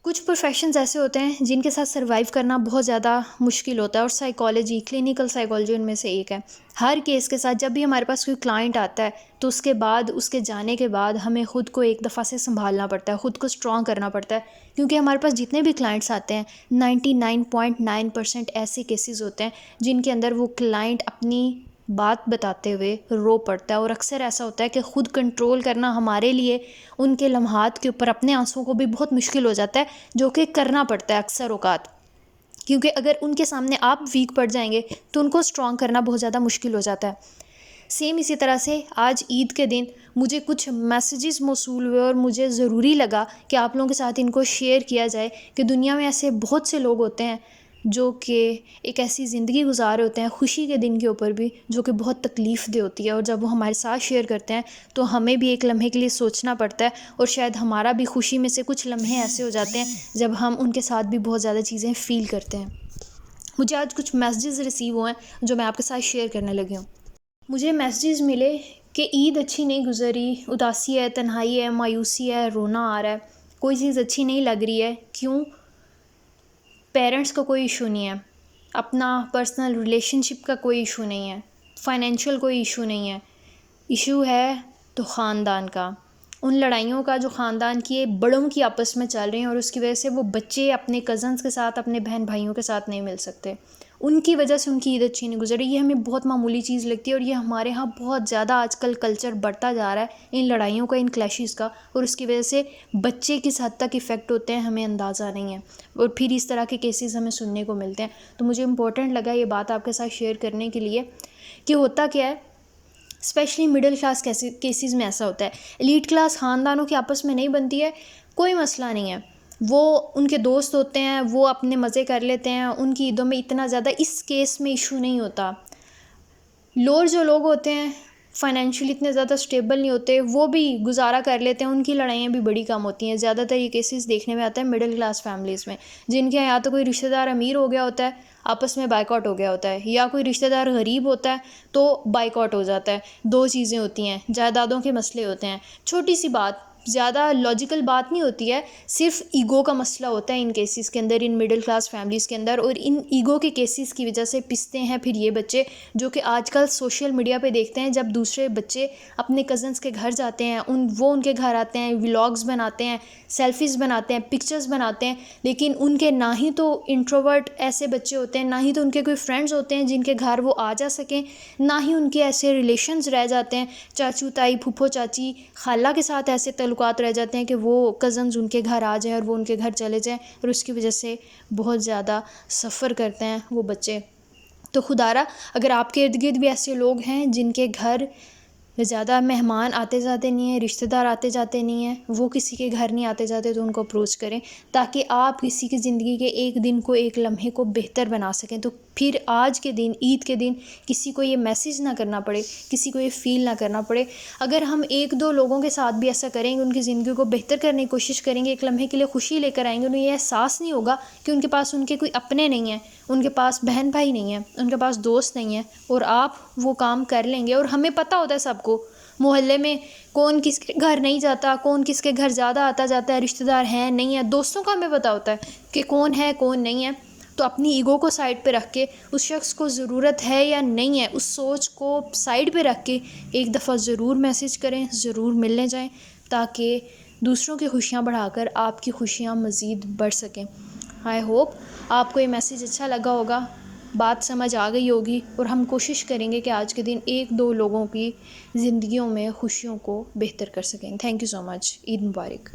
کچھ پروفیشنز ایسے ہوتے ہیں جن کے ساتھ سروائیو کرنا بہت زیادہ مشکل ہوتا ہے، اور سائیکالوجی، کلینیکل سائیکالوجی ان میں سے ایک ہے۔ ہر کیس کے ساتھ جب بھی ہمارے پاس کوئی کلائنٹ آتا ہے تو اس کے بعد، اس کے جانے کے بعد ہمیں خود کو ایک دفعہ سے سنبھالنا پڑتا ہے، خود کو اسٹرانگ کرنا پڑتا ہے، کیونکہ ہمارے پاس جتنے بھی کلائنٹس آتے ہیں 99.9% ایسے کیسز ہوتے ہیں جن کے اندر وہ کلائنٹ اپنی بات بتاتے ہوئے رو پڑتا ہے، اور اکثر ایسا ہوتا ہے کہ خود کنٹرول کرنا ہمارے لیے ان کے لمحات کے اوپر اپنے آنسوں کو بھی بہت مشکل ہو جاتا ہے، جو کہ کرنا پڑتا ہے اکثر اوقات، کیونکہ اگر ان کے سامنے آپ ویک پڑ جائیں گے تو ان کو اسٹرانگ کرنا بہت زیادہ مشکل ہو جاتا ہے۔ سیم اسی طرح سے آج عید کے دن مجھے کچھ میسیجز موصول ہوئے اور مجھے ضروری لگا کہ آپ لوگوں کے ساتھ ان کو شیئر کیا جائے کہ دنیا میں ایسے بہت سے لوگ ہوتے ہیں جو کہ ایک ایسی زندگی گزار ہوتے ہیں خوشی کے دن کے اوپر بھی، جو کہ بہت تکلیف دہ ہوتی ہے، اور جب وہ ہمارے ساتھ شیئر کرتے ہیں تو ہمیں بھی ایک لمحے کے لیے سوچنا پڑتا ہے، اور شاید ہمارا بھی خوشی میں سے کچھ لمحے ایسے ہو جاتے ہیں جب ہم ان کے ساتھ بھی بہت زیادہ چیزیں فیل کرتے ہیں۔ مجھے آج کچھ میسیجز ریسیو ہوئے ہیں جو میں آپ کے ساتھ شیئر کرنے لگی ہوں۔ مجھے میسیجز ملے کہ عید اچھی نہیں گزری، اداسی ہے، تنہائی ہے، مایوسی ہے، رونا آ رہا ہے، کوئی چیز اچھی نہیں لگ رہی ہے۔ کیوں؟ پیرنٹس کا کوئی ایشو نہیں ہے، اپنا پرسنل ریلیشن شپ کا کوئی ایشو نہیں ہے، فائنینشیل کوئی ایشو نہیں ہے، ایشو ہے تو خاندان کا، ان لڑائیوں کا جو خاندان کی بڑوں کی آپس میں چل رہی ہیں، اور اس کی وجہ سے وہ بچے اپنے کزنس کے ساتھ، اپنے بہن بھائیوں کے ساتھ نہیں مل سکتے، ان کی وجہ سے ان کی عید اچھی نہیں گزری۔ یہ ہمیں بہت معمولی چیز لگتی ہے، اور یہ ہمارے ہاں بہت زیادہ آج کل کلچر بڑھتا جا رہا ہے ان لڑائیوں کا، ان کلیشز کا، اور اس کی وجہ سے بچے کس حد تک افیکٹ ہوتے ہیں ہمیں اندازہ نہیں ہے، اور پھر اس طرح کے کیسز ہمیں سننے کو ملتے ہیں۔ تو مجھے امپورٹنٹ لگا یہ بات آپ کے ساتھ شیئر کرنے کے لیے کہ ہوتا کیا ہے، اسپیشلی مڈل کلاس کیسز میں ایسا ہوتا ہے۔ ایلیٹ کلاس خاندانوں کی آپس میں نہیں بنتی ہے، کوئی مسئلہ نہیں ہے، وہ ان کے دوست ہوتے ہیں، وہ اپنے مزے کر لیتے ہیں، ان کی عیدوں میں اتنا زیادہ اس کیس میں ایشو نہیں ہوتا۔ لوور جو لوگ ہوتے ہیں، فائنینشلی اتنے زیادہ سٹیبل نہیں ہوتے، وہ بھی گزارا کر لیتے ہیں، ان کی لڑائیاں بھی بڑی کم ہوتی ہیں۔ زیادہ تر یہ کیسز دیکھنے میں آتا ہے مڈل کلاس فیملیز میں، جن کے یہاں یا تو کوئی رشتہ دار امیر ہو گیا ہوتا ہے، آپس میں بائیکاٹ ہو گیا ہوتا ہے، یا کوئی رشتہ دار غریب ہوتا ہے تو بائیکاٹ ہو جاتا ہے۔ دو چیزیں ہوتی ہیں، جائیدادوں کے مسئلے ہوتے ہیں، چھوٹی سی بات، زیادہ لاجیکل بات نہیں ہوتی ہے، صرف ایگو کا مسئلہ ہوتا ہے ان کیسز کے اندر، ان مڈل کلاس فیملیز کے اندر، اور ان ایگو کے کیسز کی وجہ سے پستے ہیں پھر یہ بچے، جو کہ آج کل سوشل میڈیا پہ دیکھتے ہیں، جب دوسرے بچے اپنے کزنس کے گھر جاتے ہیں، وہ ان کے گھر آتے ہیں، ولاگز بناتے ہیں، سیلفیز بناتے ہیں، پکچرز بناتے ہیں، لیکن ان کے نہ ہی تو انٹروورٹ ایسے بچے ہوتے ہیں، نہ ہی تو ان کے کوئی فرینڈز ہوتے ہیں جن کے گھر وہ آ جا سکیں، نہ ہی ان کے ایسے ریلیشنز رہ جاتے ہیں، چاچو تائی، پھوپھو چاچی، خالہ کے ساتھ ایسے تعلقات رہ جاتے ہیں کہ وہ کزنز ان کے گھر آ جائیں اور وہ ان کے گھر چلے جائیں، اور اس کی وجہ سے بہت زیادہ سفر کرتے ہیں وہ بچے۔ تو خدا را اگر آپ کے ارد گرد بھی ایسے لوگ ہیں جن کے گھر زیادہ مہمان آتے جاتے نہیں ہیں، رشتہ دار آتے جاتے نہیں ہیں، وہ کسی کے گھر نہیں آتے جاتے، تو ان کو اپروچ کریں تاکہ آپ کسی کی زندگی کے ایک دن کو، ایک لمحے کو بہتر بنا سکیں۔ تو پھر آج کے دن، عید کے دن، کسی کو یہ میسیج نہ کرنا پڑے، کسی کو یہ فیل نہ کرنا پڑے۔ اگر ہم ایک دو لوگوں کے ساتھ بھی ایسا کریں گے، ان کی زندگی کو بہتر کرنے کی کوشش کریں گے، ایک لمحے کے لیے خوشی لے کر آئیں گے، انہیں یہ احساس نہیں ہوگا کہ ان کے پاس ان کے کوئی اپنے نہیں ہیں، ان کے پاس بہن بھائی نہیں ہیں، ان کے پاس دوست نہیں ہیں، اور آپ وہ کام کر لیں گے۔ اور ہمیں پتہ ہوتا ہے سب کو، محلے میں کون کس کے گھر نہیں جاتا، کون کس کے گھر زیادہ آتا جاتا ہے، رشتہ دار ہیں نہیں ہیں، دوستوں کا ہمیں پتہ ہوتا ہے کہ کون ہے کون نہیں ہے۔ تو اپنی ایگو کو سائڈ پہ رکھ کے، اس شخص کو ضرورت ہے یا نہیں ہے، اس سوچ کو سائڈ پہ رکھ کے ایک دفعہ ضرور میسیج کریں، ضرور ملنے جائیں، تاکہ دوسروں کی خوشیاں بڑھا کر آپ کی خوشیاں مزید بڑھ سکیں۔ آئی ہوپ آپ کو یہ میسیج اچھا لگا ہوگا، بات سمجھ آ گئی ہوگی، اور ہم کوشش کریں گے کہ آج کے دن ایک دو لوگوں کی زندگیوں میں خوشیوں کو بہتر کر سکیں۔ Thank you so much. Eid Mubarak.